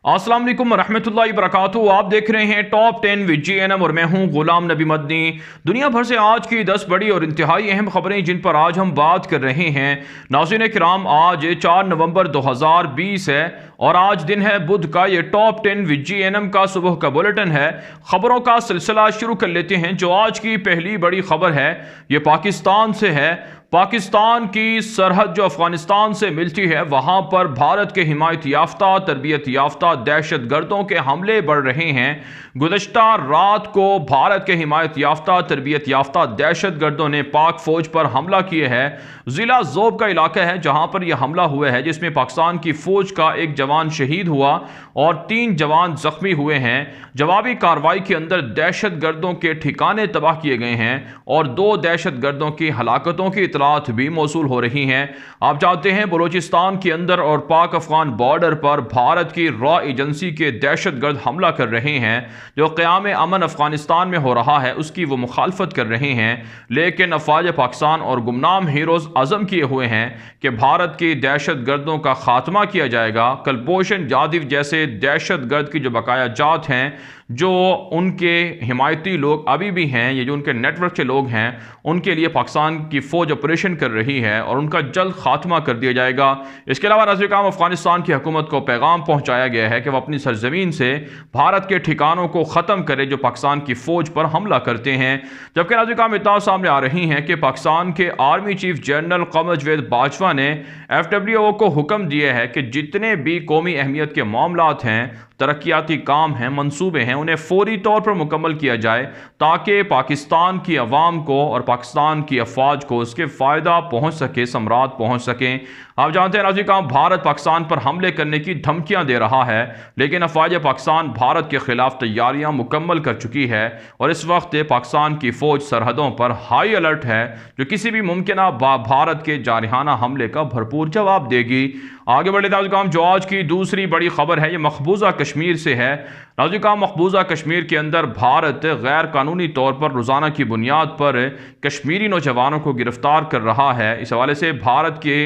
अस्सलाम वालेकुम रहमतुल्लाहि वबरकातुहू। आप देख रहे हैं टॉप 10 विद GNM और मैं हूं गुलाम नबी मदनी। दुनिया भर से आज की 10 बड़ी और इंतहाई अहम खबरें जिन पर आज हम बात कर रहे हैं। नाज़रीन किराम, आज 4 नवंबर 2020 है और आज दिन है बुध का। ये टॉप 10 विद GNM का सुबह का बुलेटिन है। खबरों का सिलसिला शुरू कर लेते हैं। जो आज की पहली बड़ी खबर है ये पाकिस्तान से है। पाकिस्तान की सरहद जो अफगानिस्तान से मिलती है वहां पर भारत के हिमायत याफ्ता तरबियत याफ्ता दहशत गर्दों के हमले बढ़ रहे हैं। गुज़श्ता रात को भारत के हिमायत याफ्ता तरबियत याफ्ता दहशत गर्दों ने पाक फौज पर हमला किए है। ज़िला ज़ोब का इलाका है जहां पर यह हमला हुआ है, जिसमें पाकिस्तान की फौज का एक जवान शहीद हुआ और 3 जवान जख्मी हुए हैं। जवाबी कार्रवाई के अंदर दहशत गर्दों के ठिकाने तबाह किए गए हैं और 2 दहशत गर्दों की हलाकतों की इतलात भी मौसूल हो रही हैं। आप जानते हैं बलूचिस्तान के अंदर और पाक अफगान बॉर्डर पर भारत की रॉ एजेंसी के दहशत गर्द हमला कर रहे हैं। जो क़याम अमन अफगानिस्तान में हो रहा है उसकी वो मुखालफत कर रहे हैं, लेकिन अफवाज पाकिस्तान और गुमनाम हीरोज़ अज़म किए हुए हैं कि भारत की दहशत गर्दों का खात्मा किया जाएगा। कलपोशन जादिव जैसे दहशत गर्द की जो बकाया जात हैं, जो उनके हिमायती लोग अभी भी हैं, ये जो उनके नेटवर्क के लोग हैं, उनके लिए पाकिस्तान की फ़ौज ऑपरेशन कर रही है और उनका जल्द खात्मा कर दिया जाएगा। इसके अलावा नाज़रीन अफगानिस्तान की हुकूमत को पैगाम पहुँचाया गया है कि वह अपनी सरजमीन से भारत के ठिकानों को ख़त्म करे जो पाकिस्तान की फ़ौज पर हमला करते हैं। जबकि नाज़रीन इत्तला सामने आ रही हैं कि पाकिस्तान के आर्मी चीफ जनरल क़मर जवेद बाजवा ने FWO को हुक्म दिया है कि जितने भी कौमी अहमियत के मामलात हैं, तरक्याती काम हैं, मंसूबे हैं, उन्हें फौरी तौर पर मुकम्मल किया जाए ताकि पाकिस्तान की अवाम को और पाकिस्तान की अफवाज को उसके फ़ायदा पहुँच सके, समरात पहुँच सकें। आप जानते हैं नाज़रीन भारत पाकिस्तान पर हमले करने की धमकियां दे रहा है, लेकिन अफवाज पाकिस्तान भारत के खिलाफ तैयारियां मुकम्मल कर चुकी है और इस वक्त पाकिस्तान की फ़ौज सरहदों पर हाई अलर्ट है, जो किसी भी मुमकिन भारत के जारहाना हमले का भरपूर जवाब देगी। आगे बढ़े नाज़रीन, जो आज की दूसरी बड़ी खबर है ये मकबूजा कश्मीर से है। नाज़रीन मकबूजा कश्मीर के अंदर भारत गैर कानूनी तौर पर रोज़ाना की बुनियाद पर कश्मीरी नौजवानों को गिरफ्तार कर रहा है। इस हवाले से भारत के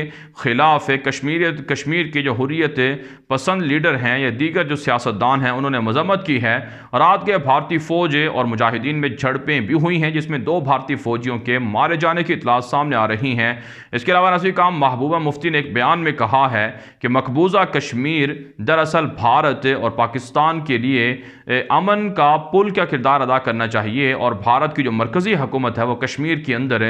खिलाफ कश्मीर के जो हुर्रियत पसंद लीडर हैं या दीगर जो सियासतदान हैं उन्होंने मजम्मत की है। रात के भारतीय फ़ौज और मुजाहिदीन में झड़पें भी हुई हैं, जिसमें 2 भारतीय फ़ौजियों के मारे जाने की इतलात सामने आ रही हैं। इसके अलावा नाज़रीन महबूबा मुफ्ती ने एक बयान में कहा है कि मकबूजा कश्मीर दरअसल भारत और पाकिस्तान के लिए अमन का पुल का किरदार अदा करना चाहिए और भारत की जो मरकज़ी हुकूमत है वो कश्मीर के अंदर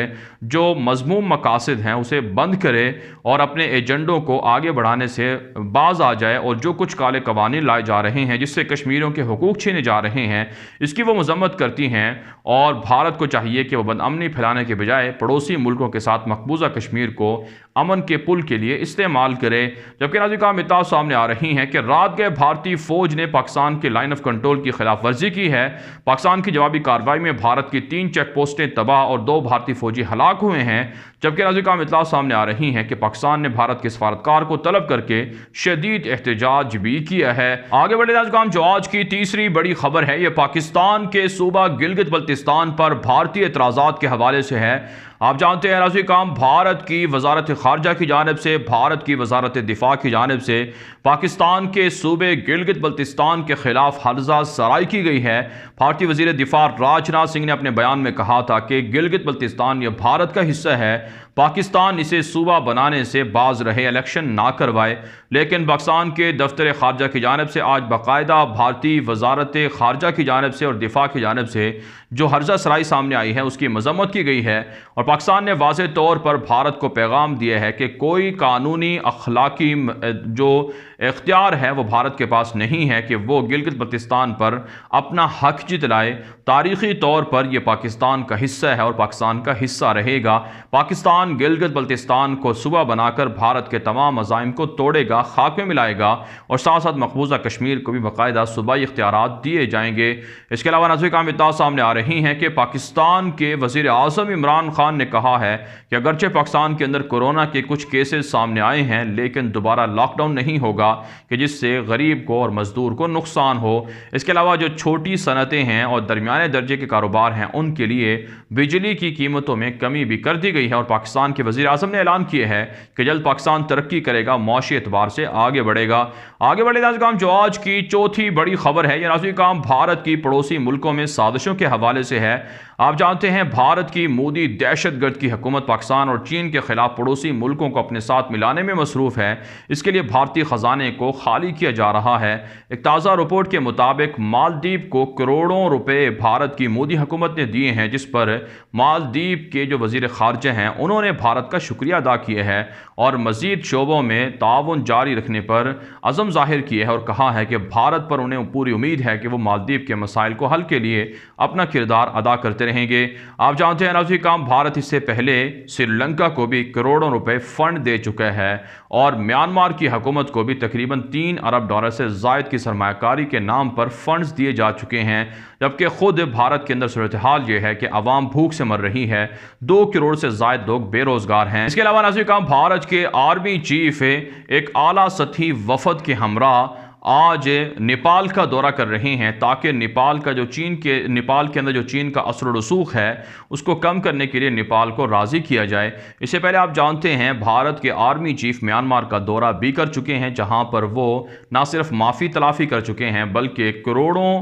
जो मज़मूम मकासद हैं उसे बंद करे और अपने एजेंडों को आगे बढ़ाने से बाज आ जाए और जो कुछ काले कवानीन लाए जा रहे हैं जिससे कश्मीरियों के हुकूक छीने जा रहे हैं इसकी वो मजम्मत करती हैं। और भारत को चाहिए कि वह बदअमनी फैलाने के बजाय पड़ोसी मुल्कों के साथ मकबूजा कश्मीर को अमन के पुल के लिए इस्तेमाल करे। जबकि नाज़रीन इत्तला सामने आ रही हैं कि रात गए भारतीय फ़ौज ने पाकिस्तान के लाइन ऑफ कंट्रोल की खिलाफ वर्जी की है। पाकिस्तान की जवाबी कार्रवाई में भारत की 3 चेक पोस्टें तबाह और 2 भारतीय फ़ौजी हलाक हुए हैं। जबकि नाज़रीन इत्तला सामने आ रही हैं कि पाकिस्तान ने भारत के सफारतकार को तलब करके शदीद एहतजाज भी किया है। आगे बढ़े नाज़रीन, जो आज की तीसरी बड़ी खबर है ये पाकिस्तान के सूबा गिलगित बल्तिस्तान पर भारतीय एतराज़ात के हवाले से है। आप जानते हैं नाज़रीन भारत की वजारत ख़ारजा की जानिब से, भारत की वजारत दिफा की जानिब से पाकिस्तान के सूबे गिलगित बल्तिस्तान के खिलाफ हर्जा सराई की गई है। भारतीय वज़ीर दिफा राजनाथ सिंह ने अपने बयान में कहा था कि गिलगित बल्तिस्तान ये भारत का हिस्सा है, पाकिस्तान इसे सूबा बनाने से बाज रहे, इलेक्शन ना करवाए। लेकिन पाकिस्तान के दफ्तर ख़ारजा की जानिब से आज बाकायदा भारतीय वजारत ख़ारजा की जानिब से और दिफा की जानिब से जो हर्जा सराई सामने आई है उसकी मजम्मत की गई है और पाकिस्तान ने वाज़ेह तौर पर भारत को पैगाम दिया है कि कोई कानूनी अखलाकी जो इख्तियार है वो भारत के पास नहीं है कि वो गिलगित बल्तिस्तान पर अपना हक जितलाए। तारीख़ी तौर पर यह पाकिस्तान का हिस्सा है और पाकिस्तान का हिस्सा रहेगा। पाकिस्तान गिलगित बल्तिस्तान को सूबा बनाकर भारत के तमाम अज़ाइम को तोड़ेगा, खाक में मिलाएगा और साथ साथ मकबूजा कश्मीर को भी बाकायदा सूबाई इख्तियारात दिए जाएंगे। इसके अलावा नाज़रीन इत्तला सामने आ रही हैं कि पाकिस्तान के वज़ीर आज़म इमरान खान ने कहा है कि अगरचे पाकिस्तान के अंदर कोरोना के कुछ केसेस सामने आए हैं लेकिन दोबारा लॉकडाउन नहीं होगा कि जिससे गरीब को और मजदूर को नुकसान हो। इसके अलावा जो छोटी सनतें हैं और दरमियाने दर्जे के कारोबार हैं उनके लिए बिजली की कीमतों में कमी भी कर दी गई है और पाकिस्तान پاکستان کے وزیر اعظم نے اعلان کیا ہے کہ جلد پاکستان ترقی کرے گا، معاشی اعتبار سے آگے بڑھے گا۔ آگے بڑھے ناظرین، جو آج کی چوتھی بڑی خبر ہے، یہ ناظرین بھارت کی پڑوسی ملکوں میں سازشوں کے حوالے سے ہے۔ آپ جانتے ہیں بھارت کی مودی دہشت گرد کی حکومت پاکستان اور چین کے خلاف پڑوسی ملکوں کو اپنے ساتھ ملانے میں مصروف ہے۔ اس کے لیے بھارتی خزانے کو خالی کیا جا رہا ہے۔ ایک تازہ رپورٹ کے مطابق مالدیپ کو کروڑوں روپے بھارت کی مودی حکومت نے دیے ہیں، جس پر مالدیپ کے جو وزیر خارجہ ہیں انہوں نے بھارت کا شکریہ ادا کیا ہے اور مزید شعبوں میں تعاون جاری رکھنے پر عزم ظاہر کیا ہے اور کہا ہے کہ بھارت پر انہیں پوری امید ہے کہ وہ مالدیپ کے مسائل کو حل کے لیے اپنا کردار ادا کرتے رہیں گے۔ آپ جانتے ہیں ناظرین، بھارت اس سے پہلے سری لنکا کو بھی کروڑوں روپے فنڈ دے چکا ہے اور میانمار کی حکومت کو بھی تقریباً $3 ارب سے زائد کی سرمایہ کاری کے نام پر فنڈز دیے جا چکے ہیں، جبکہ خود بھارت کے اندر صورتحال یہ ہے کہ عوام بھوک سے مر رہی ہے، 2 کروڑ سے زائد لوگ بے روزگار ہیں۔ اس کے علاوہ ناظرین، بھارت کے آرمی چیف ایک اعلیٰ سطحی وفد کے ہمراہ آج نیپال کا دورہ کر رہے ہیں تاکہ نیپال کے اندر جو چین کا اثر و رسوخ ہے اس کو کم کرنے کے لیے نیپال کو راضی کیا جائے۔ اس سے پہلے آپ جانتے ہیں بھارت کے آرمی چیف میانمار کا دورہ بھی کر چکے ہیں، جہاں پر وہ نہ صرف معافی تلافی کر چکے ہیں بلکہ کروڑوں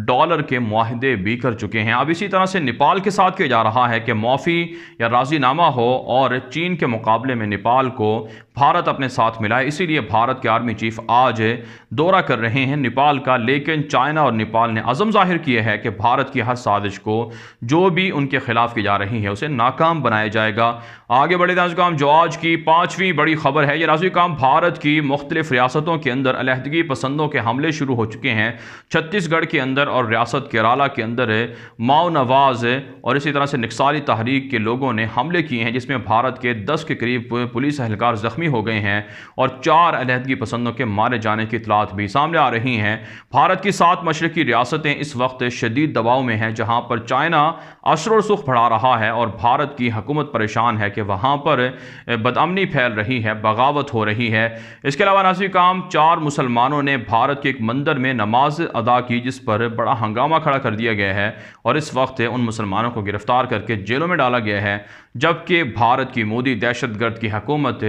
ڈالر کے معاہدے بھی کر چکے ہیں۔ اب اسی طرح سے نیپال کے ساتھ کیا جا رہا ہے کہ معافی یا راضی نامہ ہو اور چین کے مقابلے میں نیپال کو بھارت اپنے ساتھ ملائے، اسی لیے بھارت کے آرمی چیف آج دورہ کر رہے ہیں نیپال کا۔ لیکن چائنا اور نیپال نے عزم ظاہر کیا ہے کہ بھارت کی ہر سازش کو جو بھی ان کے خلاف کی جا رہی ہے اسے ناکام بنایا جائے گا۔ آگے بڑھے ناظرین، جو آج کی 5ویں بڑی خبر ہے، یہ ناظرین بھارت کی مختلف ریاستوں کے اندر علیحدگی پسندوں کے حملے شروع ہو چکے ہیں۔ چھتیس گڑھ کے اندر اور ریاست کیرالہ کے اندر ماؤ نواز اور اسی طرح سے نکسالی تحریک کے لوگوں نے حملے کیے ہیں، جس میں بھارت کے 10 کے قریب پولیس اہلکار زخمی ہو گئے ہیں اور 4 علیحدگی پسندوں کے مارے جانے کی اطلاعات بھی سامنے آ رہی ہیں۔ بھارت کی 7 مشرقی ریاستیں اس وقت شدید دباؤ میں ہیں، جہاں پر چائنا اثر و رسوخ بڑھا رہا ہے اور بھارت کی حکومت پریشان ہے کہ وہاں پر بدامنی پھیل رہی ہے، بغاوت ہو رہی ہے۔ اس کے علاوہ ناظرین، 4 مسلمانوں نے بھارت کے ایک مندر میں نماز ادا کی، جس پر بڑا ہنگامہ کھڑا کر دیا گیا ہے اور اس وقت ان مسلمانوں کو گرفتار کر کے جیلوں میں ڈالا گیا ہے، جبکہ بھارت کی مودی دہشت گرد کی حکومت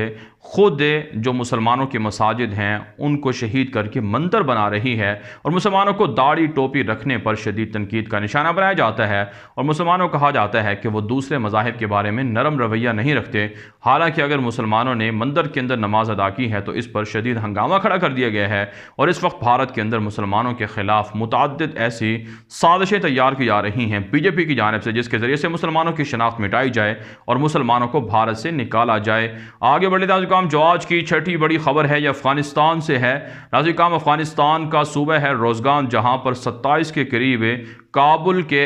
خود جو مسلمانوں کی مساجد ہیں ان کو شہید کر کے مندر بنا رہی ہے اور مسلمانوں کو داڑھی ٹوپی رکھنے پر شدید تنقید کا نشانہ بنایا جاتا ہے اور مسلمانوں کو کہا جاتا ہے کہ وہ دوسرے مذاہب کے بارے میں نرم رویہ نہیں رکھتے۔ حالانکہ اگر مسلمانوں نے مندر کے اندر نماز ادا کی ہے تو اس پر شدید ہنگامہ کھڑا کر دیا گیا ہے اور اس وقت بھارت کے اندر مسلمانوں کے خلاف متعدد ایسی سازشیں تیار کی جا رہی ہیں بی جے پی کی جانب سے، جس کے ذریعے سے مسلمانوں کی شناخت مٹائی جائے اور مسلمانوں کو بھارت سے نکالا جائے۔ آگے بڑھے ناظرین، جو آج کی 6ٹھی بڑی خبر ہے یہ افغانستان سے ہے۔ ناظرین، افغانستان کا صوبہ ہے روزگان، جہاں پر 27 کے قریب کابل کے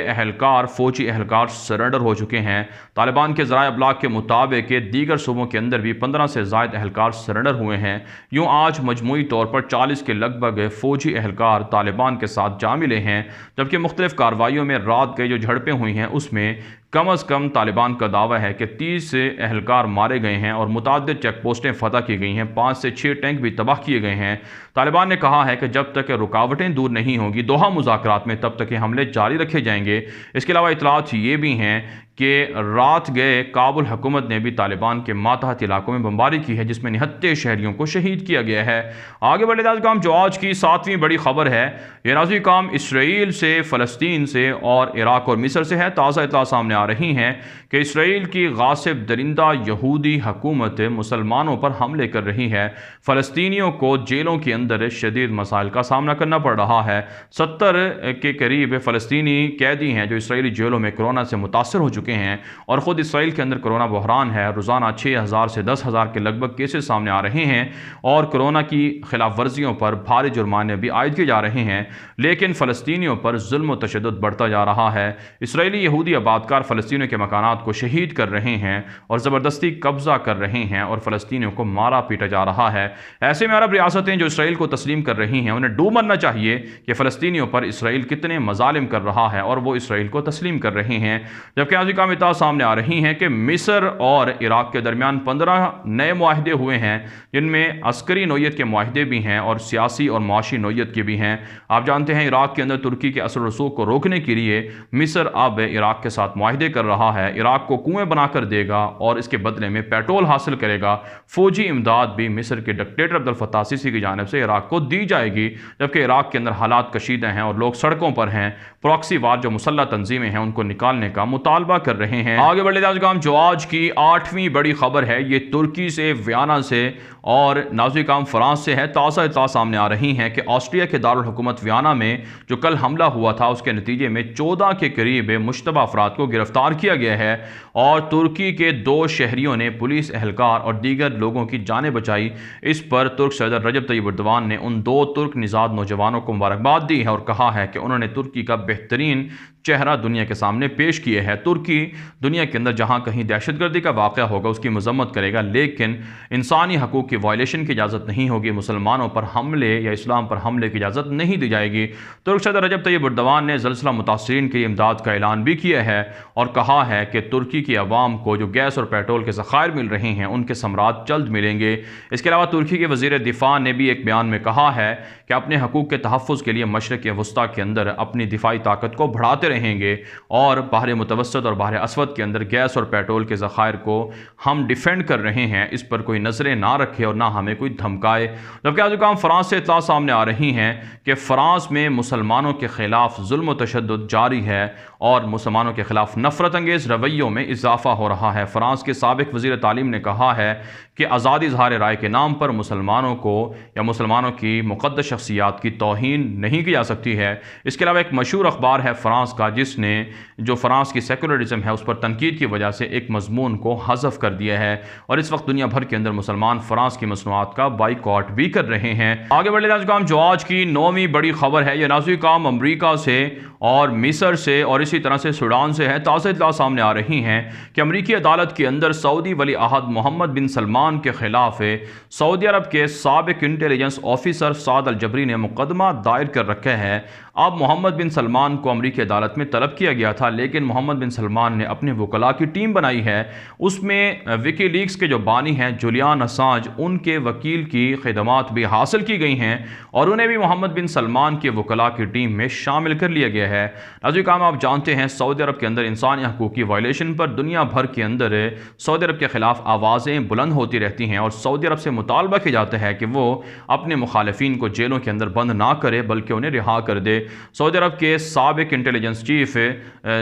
فوجی اہلکار سرنڈر ہو چکے ہیں۔ طالبان کے ذرائع ابلاغ کے مطابق دیگر صوبوں کے اندر بھی 15 سے زائد اہلکار سرنڈر ہوئے ہیں۔ یوں آج مجموعی طور پر 40 کے لگ بھگ فوجی اہلکار طالبان کے ساتھ جا ملے ہیں، جبکہ مختلف کارروائیوں میں رات کے جو جھڑپیں ہوئی ہیں اس میں کم از کم طالبان کا دعویٰ ہے کہ 30 اہلکار مارے گئے ہیں اور متعدد چیک پوسٹیں فتح کی گئی ہیں، 5 سے 6 ٹینک بھی تباہ کیے گئے ہیں۔ طالبان نے کہا ہے کہ جب تک رکاوٹیں دور نہیں ہوں گی دوحہ مذاکرات میں، تب تک یہ حملے جاری رکھے جائیں گے۔ اس کے علاوہ اطلاعات یہ بھی ہیں کہ رات گئے کابل حکومت نے بھی طالبان کے ماتحت علاقوں میں بمباری کی ہے، جس میں 69 شہریوں کو شہید کیا گیا ہے۔ آگے بڑھے ناظرین، جو آج کی 7ویں بڑی خبر ہے یہ ناظرین اسرائیل سے، فلسطین سے اور عراق اور مصر سے ہے۔ تازہ اطلاع سامنے آ رہی ہیں کہ اسرائیل کی غاصب درندہ یہودی حکومت مسلمانوں پر حملے کر رہی ہے۔ فلسطینیوں کو جیلوں کے اندر شدید مسائل کا سامنا کرنا پڑ رہا ہے۔ 70 کے قریب فلسطینی قیدی ہیں جو اسرائیلی جیلوں میں کرونا سے متاثر ہو چکے ہیں اور خود اسرائیل کے اندر کرونا بحران ہے۔ روزانہ 6000 سے 10,000 کے لگ بھگ کیسز سامنے آ رہے ہیں اور کرونا کی خلاف ورزیوں پر بھاری جرمانے بھی عائد کیے جا رہے ہیں، لیکن فلسطینیوں پر ظلم و تشدد بڑھتا جا رہا ہے۔ اسرائیلی یہودی آبادکار فلسطینیوں کے مکانات کو شہید کر رہے ہیں اور زبردستی قبضہ کر رہے ہیں اور فلسطینیوں کو مارا پیٹا جا رہا ہے۔ ایسے میں عرب ریاستیں جو اسرائیل کو تسلیم کر رہی ہیں انہیں ڈوب مرنا چاہیے کہ فلسطینیوں پر اسرائیل کتنے مظالم کر رہا ہے اور وہ اسرائیل کو تسلیم کر رہے ہیں۔ جبکہ नाज़रीन काम इत्तला सामने आ रही हैं कि मिस्र और इराक के दरमियान 15 नए मुआहदे हुए हैं, जिनमें अस्करी नौयत के मुआहदे भी हैं और सियासी और माशी नौयत के भी हैं। आप जानते हैं इराक के अंदर तुर्की के असर रसूख को रोकने के लिए मिस्र अब इराक के साथ मुआहदे कर रहा है, इराक को कुएँ बनाकर देगा और इसके बदले में पेट्रोल हासिल करेगा। फौजी इमदाद भी मिस्र के डिक्टेटर अब्दुल फत्ताह सीसी की जानिब से इराक को दी जाएगी, जबकि इराक के अंदर हालात कशीदा हैं और लोग सड़कों पर हैं। प्रॉक्सी वार जो मुसल्लह तंजीमें हैं उनको निकालने का मुतालबा कर रहे हैं। आगे बढ़े नाज़रीन, जो आज की 8वीं बड़ी खबर है ये तुर्की से, वियना से और नाज़रीन फ्रांस से है। ताज़ा इत्तला सामने आ रही हैं कि ऑस्ट्रिया के दारुल हुकूमत वियना में जो कल हमला हुआ था उसके नतीजे में 14 के करीब मुश्तबा अफराद को गिरफ्तार किया गया है और तुर्की के 2 शहरियों ने पुलिस एहलकार और दीगर लोगों की जानें बचाई। इस पर तुर्क सदर रजब तय्यब एर्दोगान ने उन 2 तुर्क निजाद नौजवानों को मुबारकबाद दी है और कहा है कि उन्होंने तुर्की का बेहतरीन चेहरा दुनिया के सामने पेश किए है। तुर्की दुनिया के अंदर जहां कहीं दहशतगर्दी का वाक़या होगा उसकी मजम्मत करेगा, लेकिन इंसानी हकूक़ की वायलेशन की इजाज़त नहीं होगी। मुसलमानों पर हमले या इस्लाम पर हमले की इजाज़त नहीं दी जाएगी। तुर्क सदर रजब तय्यब एर्दोगान ने ज़लज़ला मुतासरीन के इमदाद का ऐलान भी किया है और कहा है कि तुर्की की अवाम को जो गैस और पेट्रोल के ज़खायर मिल रहे हैं उनके समरात जल्द मिलेंगे। इसके अलावा तुर्की के वज़ीर दिफा ने भी एक बयान में कहा है कि अपने हकूक़ के तहफ़्फ़ुज़ के लिए मशरिक़ वस्ता के अंदर अपनी दिफाई ताकत को बढ़ाते रहेंगे और बहर मुतवस्सत और बहर अस्वद के अंदर गैस और पेट्रोल के ज़खायर को हम डिफेंड कर रहे हैं। इस पर कोई नज़रें ना रखे और ना हमें कोई धमकाए। जबकि आज काम फ्रांस से इत्तला सामने आ रही हैं कि फ़्रांस में मुसलमानों के ख़िलाफ़ जुल्म व तशद्दुद जारी है और मुसलमानों के ख़िलाफ़ नफ़रत अंगेज़ रवैयों में इजाफ़ा हो रहा है। फ़्रांस के साबिक़ वज़ीर तालीम ने कहा है कि आज़ादी इज़हार राय के नाम पर मुसलमानों को या मुसलमानों की मुक़द्दस शख्सियात की तौहीन नहीं की जा सकती है। इसके अलावा एक मशहूर अखबार है फ़्रांस का जिसने जो फ़्रांस की सेकुलरिज़म है उस पर तनकीद की वजह से एक मज़मून को हज़फ कर दिया है और इस वक्त दुनिया भर के अंदर मुसलमान फ़्रांस की मसनूआत का बाइकॉट भी कर रहे हैं। आगे बढ़े नाज़रीन, जो आज की 9वीं बड़ी खबर है यह नाज़रीन अमरीका से और मिस्र से और इसी तरह से सूडान से है। ताज़ा इत्तला सामने आ रही हैं कि अमरीकी अदालत के अंदर सऊदी वली अहद मोहम्मद बिन सलमान के ख़िलाफ़ सऊदी अरब के साबिक़ इंटेलिजेंस ऑफिसर साद अल जबरी ने मुकदमा दायर कर रखा है। अब मोहम्मद बिन सलमान को अमरीकी अदालत में तलब किया गया था, लेकिन मोहम्मद बिन सलमान ने अपने वकला की टीम बनाई है। उसमें विकीलीक्स के जो बानी हैं जुलियन असांज, उनके वकील की खिदमात भी हासिल की गई हैं और उन्हें भी मोहम्मद बिन सलमान के वकला की टीम में शामिल कर लिया गया है। नाज़रीन काम आप जानते हैं सऊदी अरब के अंदर इंसानी हकूक़ की वायलेशन पर दुनिया भर के अंदर सऊदी अरब के ख़िलाफ़ आवाज़ें बुलंद होती रहती हैं और सऊदी अरब से मुतालबा किया जाता है कि वो अपने मुखालिफिन को जेलों के अंदर बंद ना करे बल्कि उन्हें रिहा कर दे। सऊदी अरब के साबिक़ इंटेलिजेंस चीफ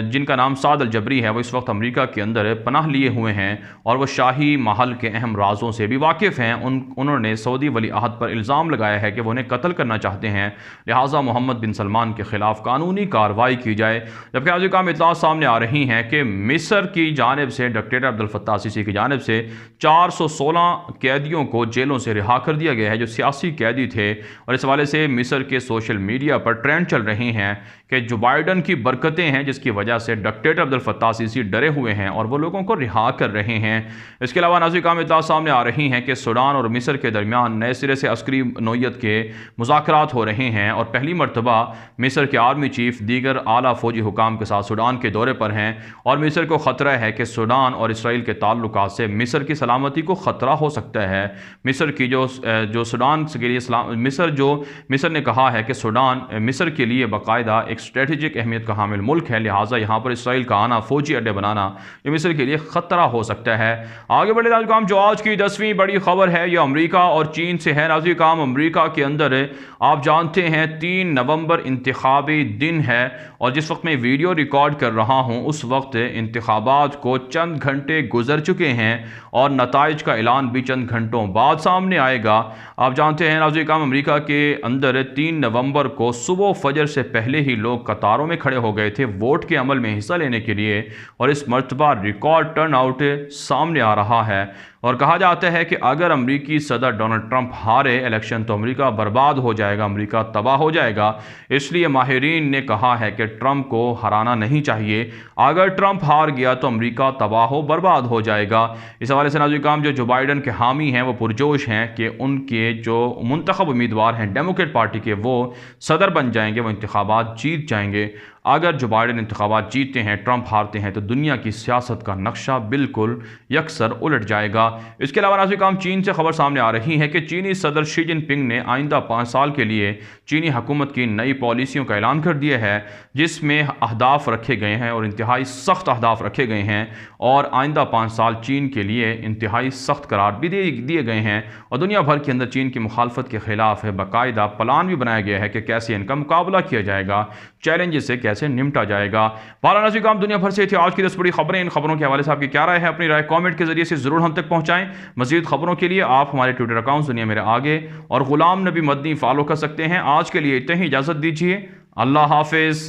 जिनका नाम साद अल जबरी है वो इस वक्त अमरीका के अंदर पनाह लिए हुए हैं और वह शाही महल के अहम राजों से भी वाकिफ़ हैं। उन्होंने सऊदी वली अहद पर इल्ज़ाम लगाया है कि वो उन्हें कत्ल करना चाहते हैं, लिहाजा मोहम्मद बिन सलमान के ख़िलाफ़ कानूनी कार्रवाई की जाए। जबकि आज काम इत्तला सामने आ रही हैं कि मिस्र की जानिब से डिक्टेटर अब्दुल फत्ताह सीसी की जानिब से 416 कैदियों को जेलों से रिहा कर दिया गया है जो सियासी कैदी थे और इस हवाले से मिस्र के सोशल मीडिया पर ट्रेंड चल रहे हैं कि जो बाइडन की बरकतें हैं जिसकी वजह से डिक्टेटर अब्दुल फत्ताह सीसी डरे हुए हैं और वो लोगों को रिहा कर रहे हैं। इसके अलावा नाज़रीन काम इत्तला सामने आ रही हैं कि सूडान और मिस्र के दरमियान नए सिरे से अस्करी नौयत के मुज़ाकरात हो रहे हैं और पहली मरतबा मिस्र के आर्मी चीफ दीगर आला फौजी हुकाम के साथ सूडान के दौरे पर हैं और मिस्र को ख़तरा है कि सूडान और इसराइल के ताल्लुकात से मिस्र की सलामती को ख़तरा हो सकता है। मिस्र की जो सूडान के लिए मिस्र ने कहा है कि सूडान मिस्र के लिए बाकायदा एक स्ट्रेटेजिक अहमियत का हामिल मुल्क है, लिहाजा यहाँ पर इसराइल का आना, फौजी अड्डे बनाना ये मिस्र के लिए ख़तरा हो सकता है। आगे बढ़े नाज़रीन काम, जो आज की 10वीं बड़ी खबर है यह अमरीका और चीन से है। नाज़रीन काम अमरीका के अंदर आप जानते हैं 3 नवंबर इंतखाबी दिन है और जिस वक्त मैं वीडियो रिकॉर्ड कर रहा हूँ उस वक्त इंतखाबात को चंद घंटे गुजर चुके हैं और नताइज का ऐलान भी चंद घंटों बाद सामने आएगा। आप जानते हैं नाज़रीन काम अमरीका के अंदर 3 नवंबर को सुबह फजर से पहले ही लोग कतारों में खड़े हो गए थे वोट के अमल में हिस्सा लेने के लिए और इस मरतबा रिकॉर्ड टर्न आउट सामने आ रहा है और कहा जाता है कि अगर अमरीकी सदर डोनाल्ड ट्रंप हारे इलेक्शन तो अमरीका बर्बाद हो जाएगा, अमरीका तबाह हो जाएगा। इसलिए माहिरीन ने कहा है कि ट्रंप को हराना नहीं चाहिए, अगर ट्रंप हार गया तो अमरीका तबाह हो बर्बाद हो जाएगा। इस हवाले से नाज़रीन काम जो बाइडन के हामी हैं वो पुरजोश हैं कि उनके जो मुंतखब उम्मीदवार हैं डेमोक्रेट पार्टी के वो सदर बन जाएंगे, वो इंतखाबात जीत जाएंगे। اگر جو بائیڈن انتخابات جیتتے ہیں، ٹرمپ ہارتے ہیں، تو دنیا کی سیاست کا نقشہ بالکل یکسر الٹ جائے گا۔ اس کے علاوہ ناظرین کرام، چین سے خبر سامنے آ رہی ہے کہ چینی صدر شی جن پنگ نے آئندہ 5 سال کے لیے چینی حکومت کی نئی پالیسیوں کا اعلان کر دیا ہے، جس میں اہداف رکھے گئے ہیں اور انتہائی سخت اہداف رکھے گئے ہیں، اور آئندہ 5 سال چین کے لیے انتہائی سخت قرار بھی دیے گئے ہیں، اور دنیا بھر کے اندر چین کی مخالفت کے خلاف باقاعدہ پلان بھی بنایا گیا ہے کہ کیسے ان کا مقابلہ کیا جائے گا، چیلنجز سے کیسے نمٹا جائے گا۔ بہرحال ناظرین کرام، دنیا بھر سے تھی آج کی 10 بڑی خبریں۔ ان خبروں کے حوالے سے آپ کی کیا رائے ہے؟ اپنی رائے کامنٹ کے ذریعے سے ضرور ہم تک پہنچائیں۔ مزید خبروں کے لیے آپ ہمارے ٹویٹر اکاؤنٹ دنیا میرے آگے اور غلام نبی مدنی فالو کر سکتے ہیں۔ آج کے لیے اتنا ہی، اجازت دیجیے، اللہ حافظ۔